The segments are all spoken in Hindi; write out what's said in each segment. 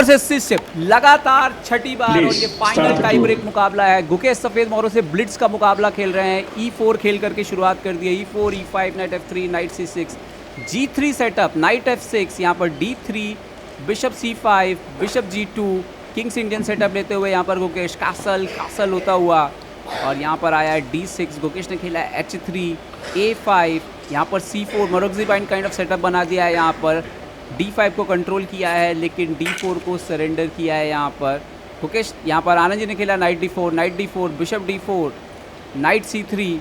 वर्सेस सिस्टिप लगातार छठी बार और ये फाइनल टाई ब्रेक मुकाबला है। गुकेश सफेद मोहरों से ब्लिट्स का मुकाबला खेल रहे हैं। E4 खेल करके शुरुआत कर दी है। E4 E5 night F3 night C6 G3 setup night F6, यहाँ पर D3 bishop C5 bishop G2 Kings Indian setup लेते हुए यहाँ पर गुकेश कासल होता हुआ, और यहाँ पर आया है D6। गुकेश ने खेला है H3 A5, यहाँ पर C4 मोरक्जी बाइंड काइंड ऑफ सेटअप बना दिया है। यहाँ पर D5 को कंट्रोल किया है लेकिन D4 को सरेंडर किया है यहाँ पर गुकेश। यहाँ पर आनंद जी ने खेला night D4 bishop D4 night C3,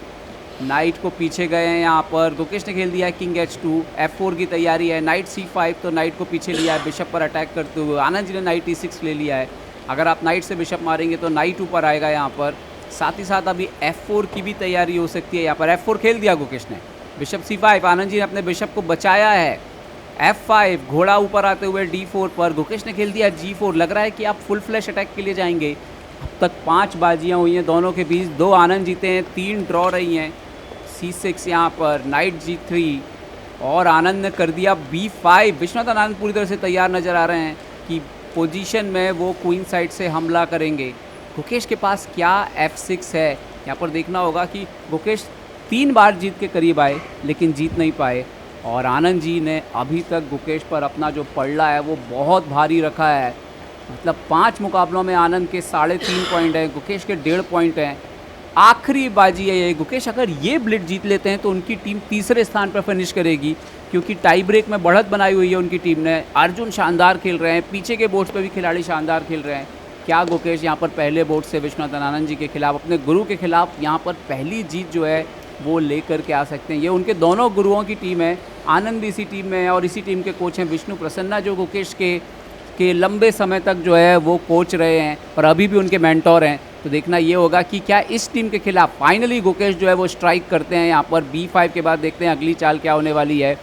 night को पीछे गए हैं। यहाँ पर गुकेश ने खेल दिया है किंग H2, F4 की तैयारी है। नाइट C5 तो नाइट को पीछे लिया है बिशप पर अटैक करते हुए। आनंद जी ने नाइट E6 ले लिया है। अगर आप नाइट से बिशप मारेंगे तो नाइट ऊपर आएगा यहाँ पर। साथ ही साथ अभी F4 की भी तैयारी हो सकती है। यहाँ पर F4 खेल दिया गुकेश ने, बिशप C5। आनंद जी ने अपने बिशप को बचाया है। F5 घोड़ा ऊपर आते हुए D4 पर गुकेश ने खेल दिया G4। लग रहा है कि आप फुल फ्लैश अटैक के लिए जाएंगे। अब तक 5 बाजियाँ हुई हैं दोनों के बीच, 2 आनंद जीते हैं, 3 ड्रॉ रही हैं। C6 यहाँ पर नाइट G3 और आनंद ने कर दिया B5। विश्वनाथन आनंद पूरी तरह से तैयार नज़र आ रहे हैं कि पोजीशन में वो क्वीन साइड से हमला करेंगे। गुकेश के पास क्या F6 है, यहाँ पर देखना होगा कि गुकेश 3 बार जीत के करीब आए लेकिन जीत नहीं पाए, और आनंद जी ने अभी तक गुकेश पर अपना जो पलड़ा है वो बहुत भारी रखा है। मतलब 5 मुकाबलों में आनंद के 3.5 पॉइंट हैं, गुकेश के 1.5 पॉइंट हैं। आखिरी बाजी है ये। गुकेश अगर ये ब्लिट जीत लेते हैं तो उनकी टीम तीसरे स्थान पर फिनिश करेगी, क्योंकि टाई ब्रेक में बढ़त बनाई हुई है उनकी टीम ने। अर्जुन शानदार खेल रहे हैं, पीछे के बोर्ड्स पे भी खिलाड़ी शानदार खेल रहे हैं। क्या गुकेश यहाँ पर पहले बोर्ड से विश्वनाथन आनंद जी के खिलाफ, अपने गुरु के खिलाफ यहाँ पर पहली जीत जो है वो लेकर के आ सकते हैं। ये उनके दोनों गुरुओं की टीम है। आनंद भी इसी टीम में है और इसी टीम के कोच हैं विष्णु प्रसन्ना, जो गुकेश के लंबे समय तक जो है वो कोच रहे हैं और अभी भी उनके मेंटोर हैं। तो देखना ये होगा कि क्या इस टीम के खिलाफ फाइनली गुकेश जो है वो स्ट्राइक करते हैं। यहाँ पर B5 के बाद देखते हैं अगली चाल क्या होने वाली है।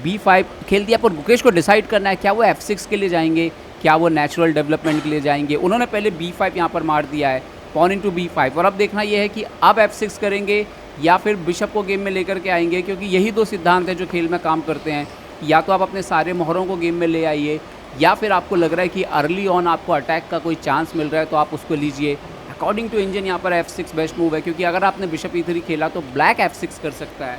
B5 खेल दिया पर गुकेश को डिसाइड करना है क्या वो F6 के लिए जाएंगे, क्या वो नेचुरल डेवलपमेंट के लिए जाएंगे। उन्होंने पहले B5 यहाँ पर मार दिया है, पॉन इंटू B5, और अब देखना ये है कि अब F6 करेंगे या फिर बिशप को गेम में लेकर के आएंगे, क्योंकि यही 2 सिद्धांत हैं जो खेल में काम करते हैं। या तो आप अपने सारे मोहरों को गेम में ले आइए, या फिर आपको लग रहा है कि अर्ली ऑन आपको अटैक का कोई चांस मिल रहा है तो आप उसको लीजिए। अकॉर्डिंग टू इंजन यहाँ पर F6 बेस्ट मूव है, क्योंकि अगर आपने बिशप E3 खेला तो ब्लैक F6 कर सकता है।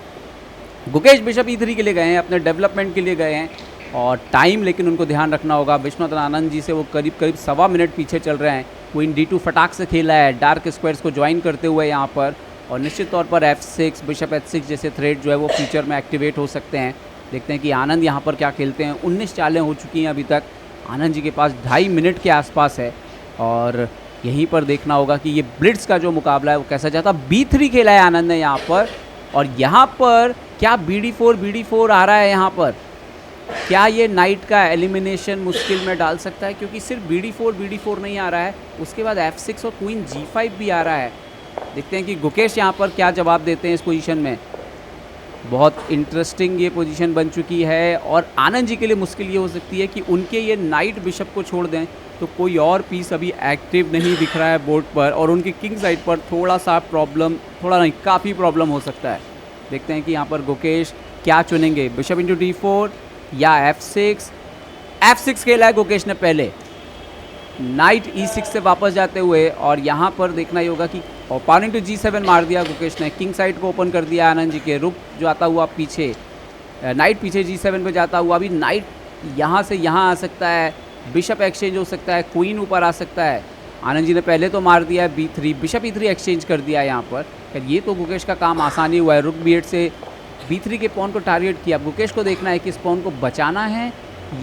गुकेश बिशप E3 के लिए गए हैं, अपने डेवलपमेंट के लिए गए हैं, और टाइम लेकिन उनको ध्यान रखना होगा। विश्वनाथन आनंद जी से वो करीब 1.25 मिनट पीछे चल रहे हैं। क्वीन D2 फटाक से खेला है, डार्क स्क्वायर्स को ज्वाइन करते हुए यहाँ पर, और निश्चित तौर पर F6 बिशप H6 जैसे थ्रेड जो है वो फ्यूचर में एक्टिवेट हो सकते हैं। देखते हैं कि आनंद यहाँ पर क्या खेलते हैं। 19 चालें हो चुकी हैं अभी तक, आनंद जी के पास 2.5 मिनट के आसपास है, और यहीं पर देखना होगा कि ये ब्लिट्स का जो मुकाबला है वो कैसा जाता है। B3 खेला है आनंद ने यहाँ पर, और यहाँ पर क्या BD4 आ रहा है यहाँ पर। क्या ये नाइट का एलिमिनेशन मुश्किल में डाल सकता है, क्योंकि सिर्फ BD4 नहीं आ रहा है, उसके बाद F6 और क्वीन G5 भी आ रहा है। देखते हैं कि गुकेश यहाँ पर क्या जवाब देते हैं इस पोजीशन में। बहुत इंटरेस्टिंग ये पोजीशन बन चुकी है, और आनंद जी के लिए मुश्किल ये हो सकती है कि उनके ये नाइट बिशप को छोड़ दें तो कोई और पीस अभी एक्टिव नहीं दिख रहा है बोर्ड पर, और उनकी किंग साइड पर काफ़ी प्रॉब्लम हो सकता है। देखते हैं कि यहाँ पर गुकेश क्या चुनेंगे, बिशप इंटू D4 या F6 खेला है गुकेश ने पहले, नाइट E6 से वापस जाते हुए, और यहाँ पर देखना ही होगा कि पॉन इंटू G7 मार दिया गुकेश ने, किंग साइड को ओपन कर दिया आनंद जी के। रुक जो आता हुआ पीछे, नाइट पीछे G7 पे जाता हुआ, अभी नाइट यहाँ से यहाँ आ सकता है, बिशप एक्सचेंज हो सकता है, क्वीन ऊपर आ सकता है। आनंद जी ने पहले तो मार दिया है B3, बिशप E3 एक्सचेंज कर दिया है यहाँ पर। खैर ये तो गुकेश का काम आसानी हुआ है, रुक B8 से B3 के पॉन को टारगेट किया। गुकेश को देखना है कि इस पॉन को बचाना है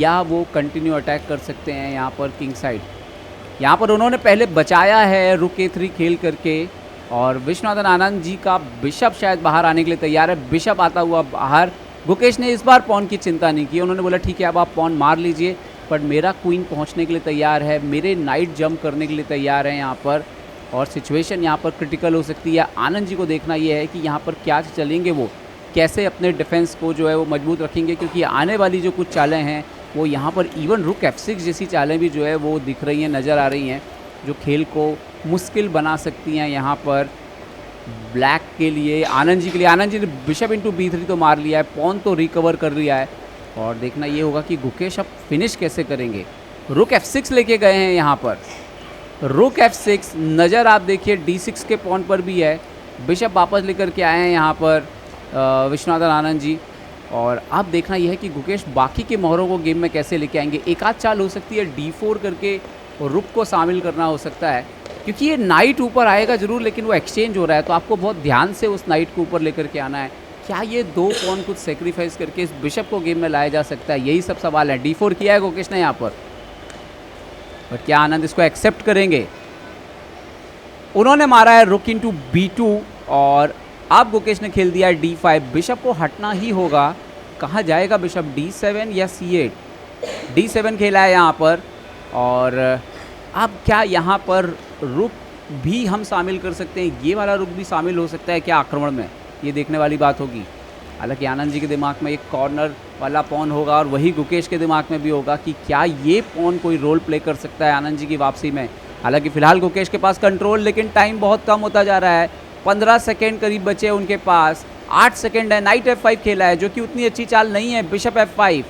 या वो कंटिन्यू अटैक कर सकते हैं यहाँ पर किंग साइड। यहाँ पर उन्होंने पहले बचाया है रुक A3 खेल करके, और विश्वनाथन आनंद जी का बिशप शायद बाहर आने के लिए तैयार है। बिशप आता हुआ बाहर, गुकेश ने इस बार पॉन की चिंता नहीं की। उन्होंने बोला ठीक है अब आप पॉन मार लीजिए, पर मेरा क्वीन पहुँचने के लिए तैयार है, मेरे नाइट जंप करने के लिए तैयार है यहाँ पर, और सिचुएशन यहाँ पर क्रिटिकल हो सकती है। आनंद जी को देखना ये है कि यहाँ पर क्या चलेंगे, वो कैसे अपने डिफेंस को जो है वो मजबूत रखेंगे, क्योंकि आने वाली जो कुछ चालें हैं वो यहाँ पर इवन रुक F6 जैसी चालें भी जो है वो दिख रही हैं, नज़र आ रही हैं, जो खेल को मुश्किल बना सकती हैं यहाँ पर ब्लैक के लिए, आनंद जी के लिए। आनंद जी ने बिशप इंटू B3 तो मार लिया है, पॉन तो रिकवर कर लिया है, और देखना ये होगा कि गुकेश अब फिनिश कैसे करेंगे। रुक F6 लेके गए हैं यहाँ पर। रुक F6 नज़र आप देखिए D6 के पॉन पर भी है। बिशप वापस लेकर के आए हैं यहाँ पर विश्वनाथन आनंद जी। और अब देखना यह है कि गुकेश बाकी के मोहरों को गेम में कैसे लेके आएंगे। एक आध चाल हो सकती है D4 करके और रुक को शामिल करना हो सकता है, क्योंकि ये नाइट ऊपर आएगा ज़रूर लेकिन वो एक्सचेंज हो रहा है, तो आपको बहुत ध्यान से उस नाइट को ऊपर लेकर के आना है। क्या ये 2 पॉन कुछ सेक्रीफाइस करके इस बिशप को गेम में लाया जा सकता है, यही सब सवाल है। D4 किया है गुकेश ने यहाँ पर क्या आनंद इसको एक्सेप्ट करेंगे? उन्होंने मारा है रुक इंटू B2 और अब गुकेश ने खेल दिया है D5। बिशप को हटना ही होगा। कहाँ जाएगा बिशप? D7 या C8? D7 खेला है यहाँ पर। और अब क्या यहाँ पर रुक भी हम शामिल कर सकते हैं? ये वाला रुक भी शामिल हो सकता है क्या आक्रमण में? ये देखने वाली बात होगी। हालांकि आनंद जी के दिमाग में एक कॉर्नर वाला पॉन होगा और वही गुकेश के दिमाग में भी होगा कि क्या ये पॉन कोई रोल प्ले कर सकता है आनंद जी की वापसी में। हालांकि फ़िलहाल गुकेश के पास कंट्रोल, लेकिन टाइम बहुत कम होता जा रहा है। 15 सेकेंड करीब बचे उनके पास। 8 सेकेंड है। नाइट F5 खेला है जो कि उतनी अच्छी चाल नहीं है। बिशप F5,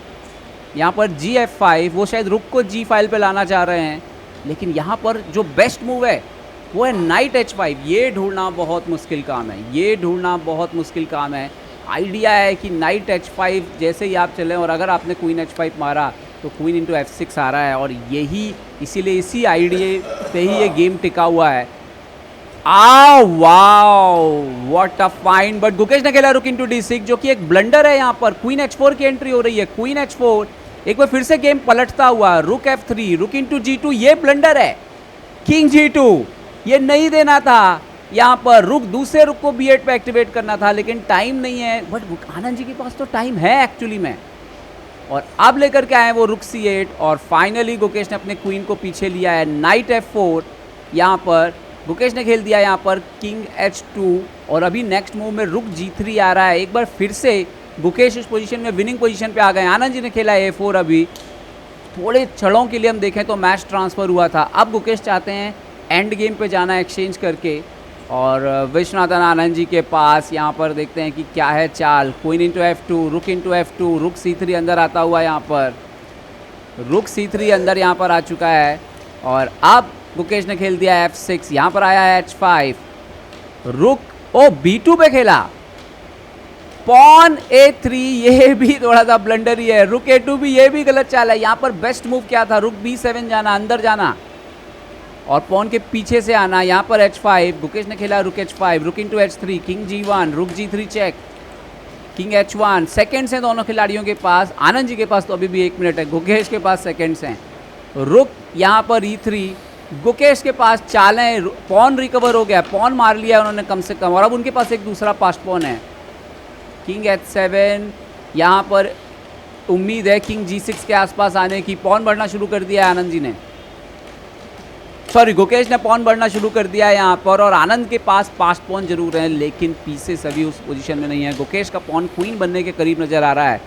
यहाँ पर G5, वो शायद रुक को G फाइल पे लाना चाह रहे हैं, लेकिन यहाँ पर जो बेस्ट मूव है वो है नाइट H5। ये ढूंढना बहुत मुश्किल काम है, ये ढूंढना बहुत मुश्किल काम है। आइडिया है कि नाइट H5 जैसे ही आप चलें और अगर आपने क्वीन H5 मारा तो क्वीन इंटू F6 आ रहा है और यही इसीलिए इसी आइडिया पे ही ये गेम टिका हुआ है। Wow what a find. But Gukesh ने खेला रुक इंटू D6 जो कि एक ब्लंडर है। यहाँ पर क्वीन H4 की एंट्री हो रही है। क्वीन H4 एक बार फिर से गेम पलटता हुआ। रुक F3, रुक इंटू G2, ये ब्लंडर है। किंग G2 ये नहीं देना था। यहाँ पर रुक दूसरे रुक को B8 पे एक्टिवेट करना था, लेकिन टाइम नहीं है। बट आनंद जी के पास तो टाइम है एक्चुअली में। और अब लेकर के आए वो रुक C8 और फाइनली गुकेश ने अपने क्वीन को पीछे लिया है। नाइट F4 यहाँ पर गुकेश ने खेल दिया यहाँ पर किंग H2 और अभी नेक्स्ट मूव में रुक G3 आ रहा है। एक बार फिर से गुकेश इस पोजीशन में विनिंग पोजीशन पे आ गए। आनंद जी ने खेला है A4। अभी थोड़े क्षणों के लिए हम देखें तो मैच ट्रांसफ़र हुआ था। अब गुकेश चाहते हैं एंड गेम पे जाना एक्सचेंज करके और विश्वनाथन आनंद जी के पास यहाँ पर देखते हैं कि क्या है चाल। क्वीन इंटू F2, रुक इंटू F2, रुक C3 अंदर आता हुआ यहाँ पर। रुक C3 अंदर यहाँ पर आ चुका है और अब गुकेश ने खेल दिया F6। यहाँ पर आया है H5, रुक B2 पे खेला। पॉन A3 ये भी थोड़ा सा ब्लंडर ही है। रुक A2 भी, ये भी गलत चाल है। यहाँ पर बेस्ट मूव क्या था? रुक B7 जाना, अंदर जाना और पॉन के पीछे से आना। यहाँ पर H5 गुकेश ने खेला रुक H5, रुक इंटू H3, किंग G1, रुक G3 check, king H1। Seconds हैं दोनों खिलाड़ियों के पास। आनंद जी के पास तो अभी भी 1 मिनट है, गुकेश के पास सेकेंड्स हैं। रुक यहाँ पर E3, गुकेश के पास चालें। पॉन रिकवर हो गया, पॉन मार लिया उन्होंने कम से कम और अब उनके पास एक दूसरा पास्ट पॉन है। किंग H7 यहाँ पर उम्मीद है किंग G6 के आसपास आने की। पॉन बढ़ना शुरू कर दिया है आनंद जी ने, सॉरी गुकेश ने पॉन बढ़ना शुरू कर दिया है यहाँ पर। और आनंद के पास पास्ट पॉन जरूर है लेकिन पीसेस अभी उस पोजीशन में नहीं है। गुकेश का पॉन क्वीन बनने के करीब नज़र आ रहा है।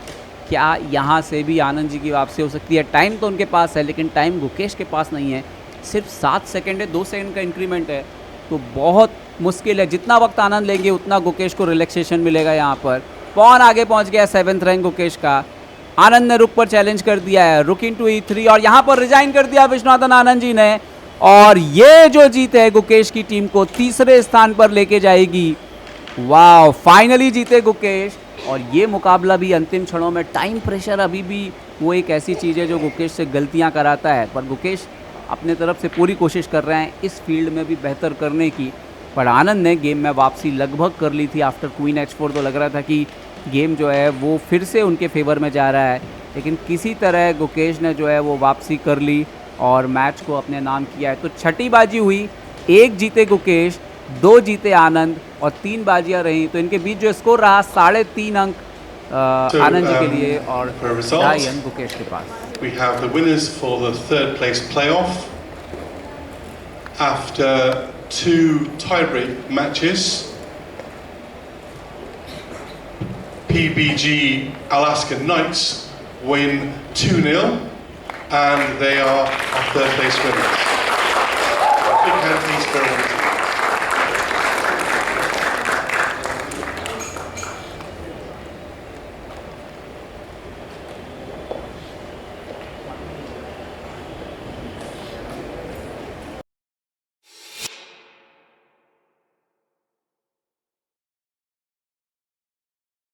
क्या यहाँ से भी आनंद जी की वापसी हो सकती है? टाइम तो उनके पास है लेकिन टाइम गुकेश के पास नहीं है। सिर्फ 7 सेकेंड है, 2 सेकेंड का इंक्रीमेंट है, तो बहुत मुश्किल है। जितना वक्त आनंद लेंगे उतना गुकेश को रिलैक्सेशन मिलेगा। यहाँ पर पॉन आगे पहुँच गया 7th रैंक गुकेश का। आनंद ने रुक पर चैलेंज कर दिया है, रुक इंटू E3 और यहाँ पर रिजाइन कर दिया विश्वनाथन आनंद जी ने। और ये जो जीत है गुकेश की टीम को तीसरे स्थान पर लेके जाएगी। वाह, फाइनली जीते गुकेश। और ये मुकाबला भी अंतिम क्षणों में, टाइम प्रेशर अभी भी वो एक ऐसी चीज़ है जो गुकेश से गलतियां कराता है, पर गुकेश अपने तरफ से पूरी कोशिश कर रहे हैं इस फील्ड में भी बेहतर करने की। पर आनंद ने गेम में वापसी लगभग कर ली थी। आफ्टर क्वीन H4 तो लग रहा था कि गेम जो है वो फिर से उनके फेवर में जा रहा है, लेकिन किसी तरह गुकेश ने जो है वो वापसी कर ली और मैच को अपने नाम किया है। तो छठी बाजी हुई, 1 जीते गुकेश, 2 जीते आनंद और 3 बाजियां रही। तो इनके बीच जो स्कोर रहा 3.5 अंक आनंद जी के लिए और 2.5 अंक गुकेश के पास। We have the winners for the 3rd place playoff after 2 tiebreak matches. PBG Alaska Knights win 2-0 and they are our 3rd place winners. Big hand please for everyone.